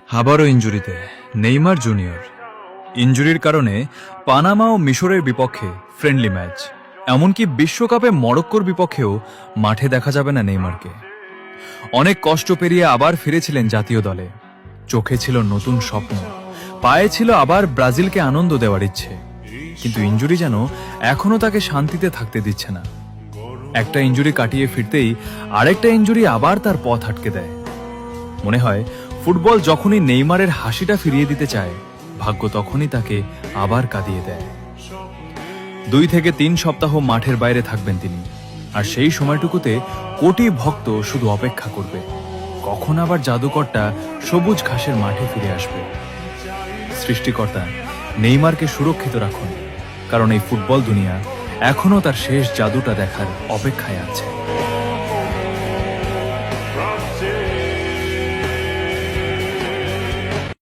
আবারও ইনজুরিতে Neymar junior. ইনজুরির কারণে Panama ও মিশরের বিপক্ষে ফ্রেন্ডলি ম্যাচ, এমনকি বিশ্বকাপে মরক্কোর বিপক্ষেও মাঠে দেখা যাবে না নেইমারকে। অনেক কষ্ট পেরিয়ে আবার ফিরেছিলেন জাতীয় দলে। চোখে ছিল নতুন স্বপ্ন, পায়ে ছিল আবার ব্রাজিলকে আনন্দ দেওয়ার ইচ্ছে। কিন্তু ইনজুরি যেন এখনো তাকে শান্তিতে থাকতে দিচ্ছে না। একটা ইনজুরি কাটিয়ে ফিরতেই আরেকটা ইনজুরি আবার তার পথ আটকে দেয়। মনে হয় ফুটবল যখনই নেইমারের হাসিটা ফিরিয়ে দিতে চায়, ভাগ্য তখনই তাকে আবার কাঁদিয়ে দেয়। 2 থেকে 3 সপ্তাহ মাঠের বাইরে থাকবেন তিনি, আর সেই সময়টুকুতে কোটি ভক্ত শুধু অপেক্ষা করবে কখন আবার জাদুকরটা সবুজ ঘাসের মাঠে ফিরে আসবে। সৃষ্টিকর্তা নেইমারকে সুরক্ষিত রাখুন, কারণ এই ফুটবল দুনিয়া এখনো তার শেষ জাদুটা দেখার অপেক্ষায় আছে।